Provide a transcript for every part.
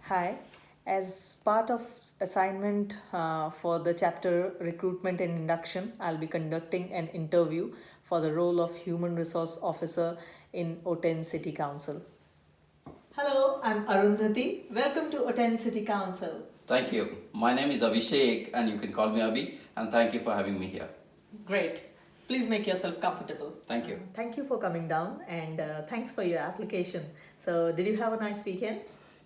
Hi. As part of assignment for the chapter recruitment and induction, I'll be conducting an interview for the role of human resource officer in Oten City Council. Hello, I'm Arundhati. Welcome to Oten City Council. Thank you. My name is Abhishek, and you can call me Abhi, and thank you for having me here. Great. Please make yourself comfortable. Thank you. Thank you for coming down and thanks for your application. So, did you have a nice weekend?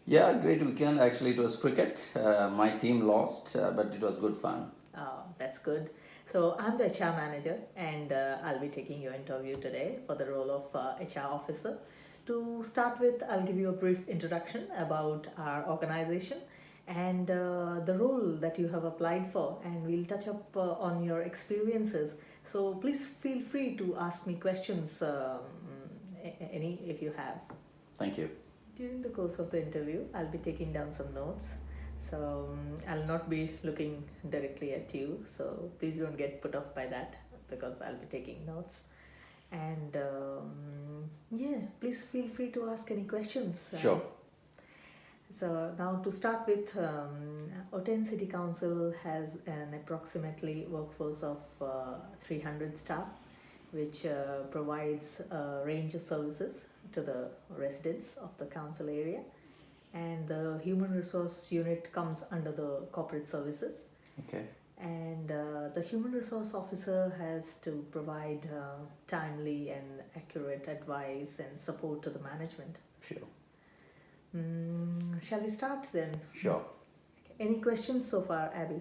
Yeah, great weekend. Actually, it was cricket. My team lost, but it was good fun. Oh, that's good. So I'm the HR manager, and I'll be taking your interview today for the role of HR officer. To start with, I'll give you a brief introduction about our organization and the role that you have applied for, and we'll touch up on your experiences. So please feel free to ask me questions, any if you have. Thank you. During the course of the interview, I'll be taking down some notes. So I'll not be looking directly at you. So please don't get put off by that because I'll be taking notes. And yeah, please feel free to ask any questions. Sure. So now to start with, Oten City Council has an approximately workforce of 300 staff, which provides a range of services to the residents of the council area. And the human resource unit comes under the corporate services. Okay. And the human resource officer has to provide timely and accurate advice and support to the management. Sure. Shall we start then? Sure. Any questions so far, Abby?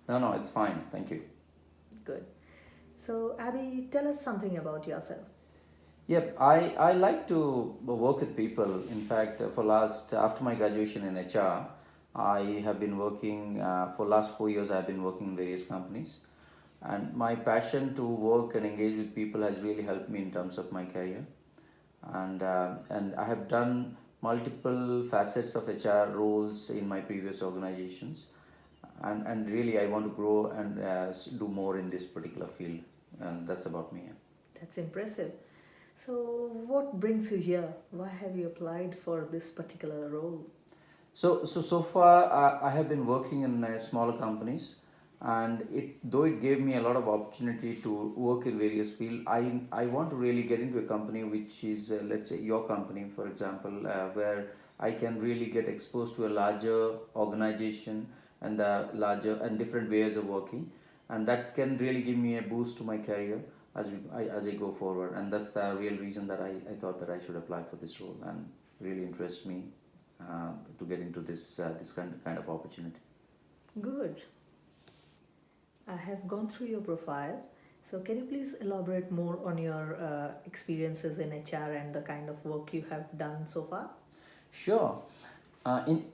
No, it's fine. Thank you. Good. So, Abby, tell us something about yourself. Yep, I like to work with people. In fact, after my graduation in HR, I have been working for last 4 years. I've been working in various companies, and my passion to work and engage with people has really helped me in terms of my career. And I have done multiple facets of HR roles in my previous organizations, and really I want to grow and do more in this particular field. And that's about me. That's impressive. So, what brings you here? Why have you applied for this particular role? So far, I have been working in smaller companies, and though it gave me a lot of opportunity to work in various fields, I want to really get into a company which is, let's say, your company, for example, where I can really get exposed to a larger organization and larger and different ways of working, and that can really give me a boost to my career as I go forward. And that's the real reason that I thought that I should apply for this role, and really interests me to get into this kind of opportunity. Good. I have gone through your profile. So, can you please elaborate more on your experiences in HR and the kind of work you have done so far? Sure.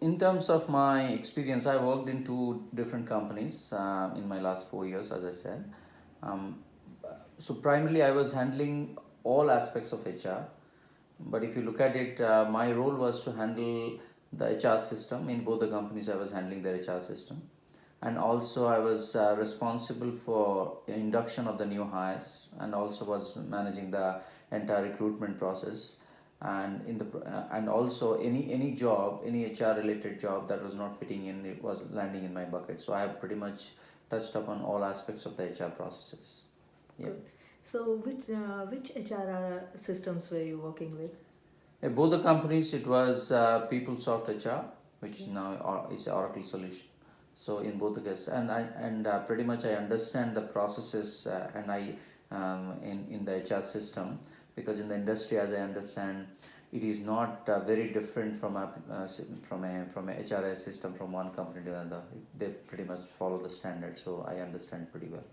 In terms of my experience, I worked in two different companies in my last 4 years, as I said. Um, so primarily, I was handling all aspects of HR. But if you look at it, my role was to handle the HR system. In both the companies, I was handling the HR system, and also I was responsible for induction of the new hires, and also was managing the entire recruitment process, and also any job, any HR related job that was not fitting in, it was landing in my bucket. So I have pretty much touched upon all aspects of the HR processes. Yeah. Good. So, which HR systems were you working with? Both the companies, it was PeopleSoft HR, which now is an Oracle solution. So in both the cases, and pretty much I understand the processes, and I in the HR system, because in the industry, as I understand, it is not very different from a HRS system from one company to another. They pretty much follow the standard, so I understand pretty well.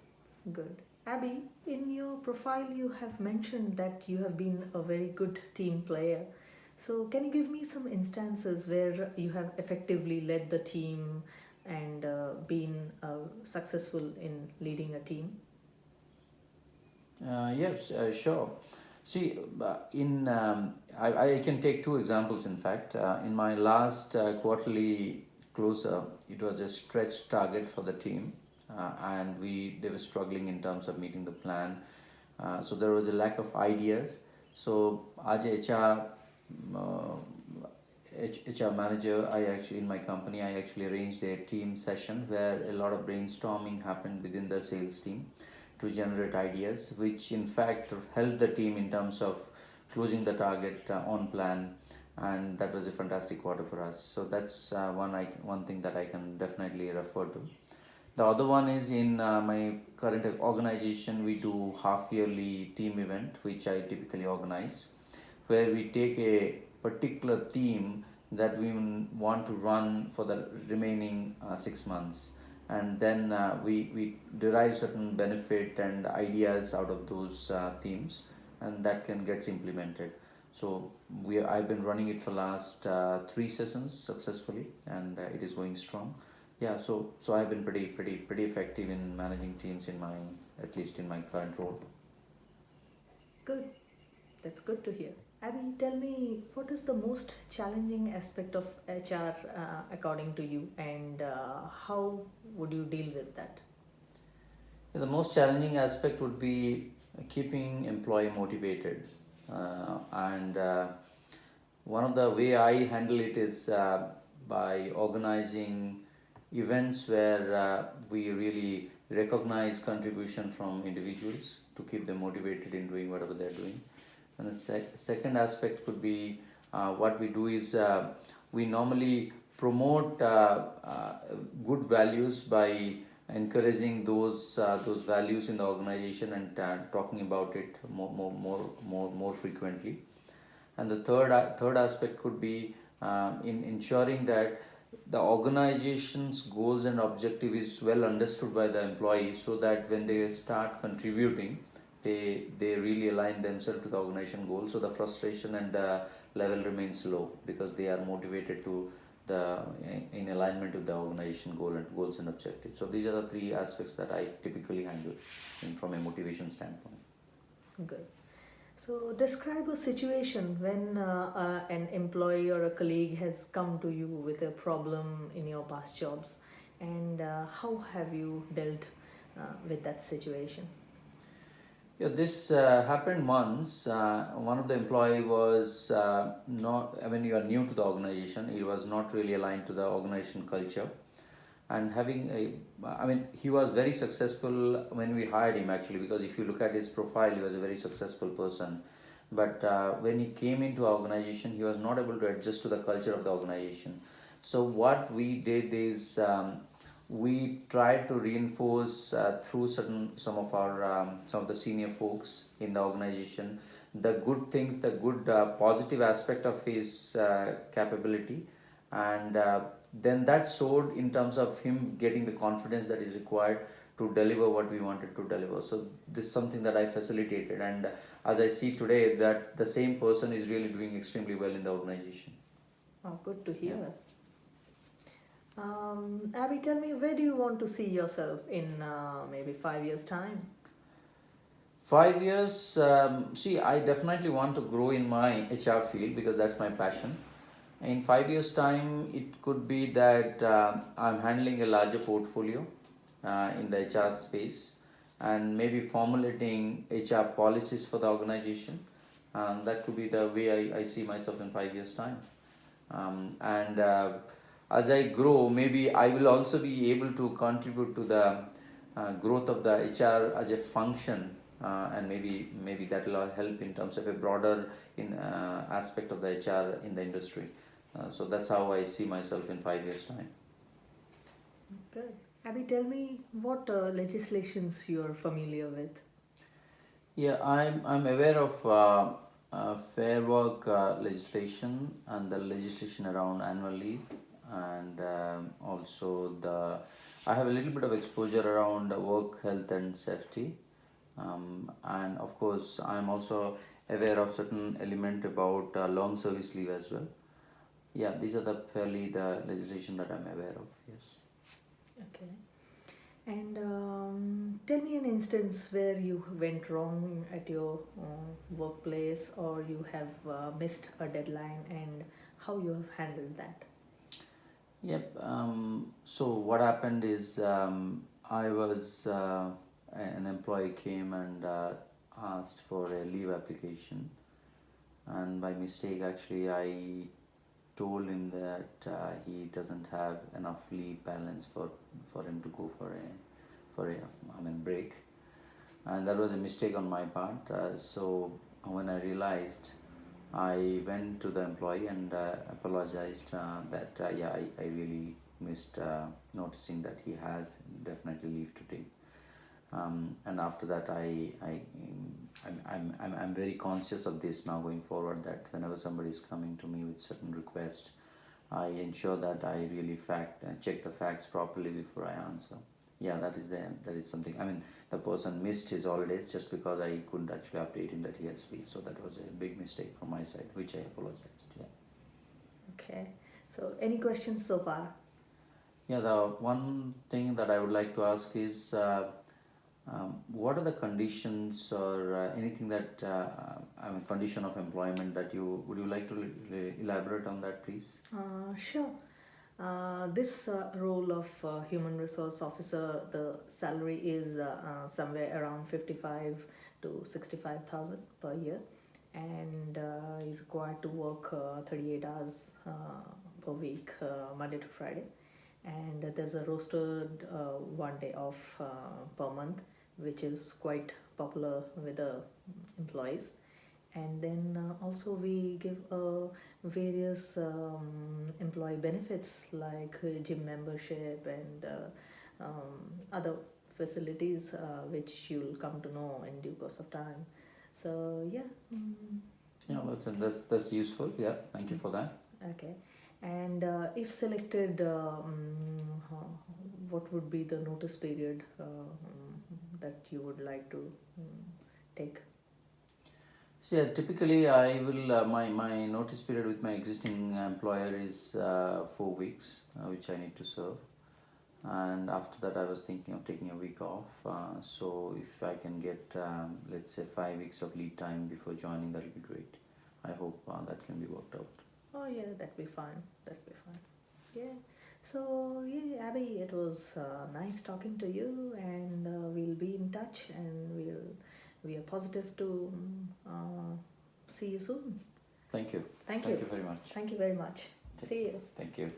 Good. Abby, in your profile, you have mentioned that you have been a very good team player. So, can you give me some instances where you have effectively led the team and been successful in leading a team? Yes, sure. See, I can take two examples. In fact, in my last quarterly closer, it was a stretch target for the team, and they were struggling in terms of meeting the plan. So there was a lack of ideas. So as a HR, uh, HR manager, I actually in my company I actually arranged a team session where a lot of brainstorming happened within the sales team to generate ideas, which in fact helped the team in terms of closing the target on plan, and that was a fantastic quarter for us. So that's one thing that I can definitely refer to. The other one is in my current organization, we do half yearly team event, which I typically organize, where we take a particular theme that we want to run for the remaining 6 months, and then we derive certain benefit and ideas out of those themes, and that can get implemented. So I've been running it for last 3 sessions successfully, and it is going strong. Yeah, so I've been pretty effective in managing teams in my, at least in my current role. Good. That's good to hear. Abby, tell me, what is the most challenging aspect of HR according to you, and how would you deal with that? Yeah, the most challenging aspect would be keeping employee motivated, and one of the way I handle it is by organizing events where we really recognize contribution from individuals to keep them motivated in doing whatever they're doing. And the second aspect could be what we do is we normally promote good values by encouraging those values in the organization and talking about it more frequently. And the third aspect could be in ensuring that the organization's goals and objective is well understood by the employees, so that when they start contributing, they really align themselves to the organization goals, so the frustration and the level remains low because they are motivated to the in alignment with the organization goals and objectives. So these are the three aspects that I typically handle from a motivation standpoint. Good. So, describe a situation when an employee or a colleague has come to you with a problem in your past jobs, and how have you dealt with that situation? Yeah, this happened once. One of the employee was not, when you are new to the organization, he was not really aligned to the organization culture. And he was very successful when we hired him actually, because if you look at his profile, he was a very successful person. But when he came into our organization, he was not able to adjust to the culture of the organization. So what we did is we tried to reinforce through some of the senior folks in the organization the good things, the good positive aspect of his capability, and then that showed in terms of him getting the confidence that is required to deliver what we wanted to deliver. So this is something that I facilitated, and as I see today, that the same person is really doing extremely well in the organization. Oh, good to hear. Yeah. Abby, tell me, where do you want to see yourself in maybe 5 years' time? 5 years, see, I definitely want to grow in my HR field because that's my passion. In 5 years' time, it could be that I'm handling a larger portfolio in the HR space and maybe formulating HR policies for the organization. That could be the way I see myself in 5 years' time. And as I grow, maybe I will also be able to contribute to the growth of the HR as a function, and maybe that will help in terms of a broader aspect of the HR in the industry. So that's how I see myself in 5 years' time. Good. Abby, tell me what legislations you're familiar with. Yeah, I'm aware of fair work legislation and the legislation around annual leave, and also I have a little bit of exposure around work health and safety, and of course I'm also aware of certain element about long service leave as well. Yeah, these are the legislation that I'm aware of. Yes. Okay. And tell me an instance where you went wrong at your workplace, or you have missed a deadline, and how you have handled that. Yep. So what happened is I was an employee came and asked for a leave application, and by mistake, actually, I told him that he doesn't have enough leave balance for him to go for a break, and that was a mistake on my part. So when I realized, I went to the employee and apologized that I really missed noticing that he has definitely leave to take. And after that, I'm very conscious of this now going forward, that whenever somebody is coming to me with certain request, I ensure that I really check the facts properly before I answer. Yeah, that is something. The person missed his holidays just because I couldn't actually update him that he has leave. So that was a big mistake from my side, which I apologized. Yeah. Okay. So, any questions so far? Yeah, the one thing that I would like to ask is, what are the conditions or anything that condition of employment that would you like to elaborate on that, please? Sure. This role of human resource officer, the salary is somewhere around 55 to 65,000 per year, and you're required to work 38 hours per week, Monday to Friday, and there's a rostered 1 day off per month, which is quite popular with the employees. And then also we give various employee benefits like gym membership and other facilities which you'll come to know in due course of time. So yeah. Yeah, that's useful. Yeah, thank you for that. Okay. And if selected, what would be the notice period that you would like to take? So yeah, typically I will my notice period with my existing employer is 4 weeks, which I need to serve, and after that I was thinking of taking a week off. So if I can get let's say 5 weeks of lead time before joining, that will be great. I hope that can be worked out. Oh yeah, that'd be fine. That'd be fine. Yeah. So yeah, Abby, it was nice talking to you, and we'll be in touch, and we are positive to see you soon. Thank you. Thank Thank you. you very much. Thank you very much. See you. Thank you.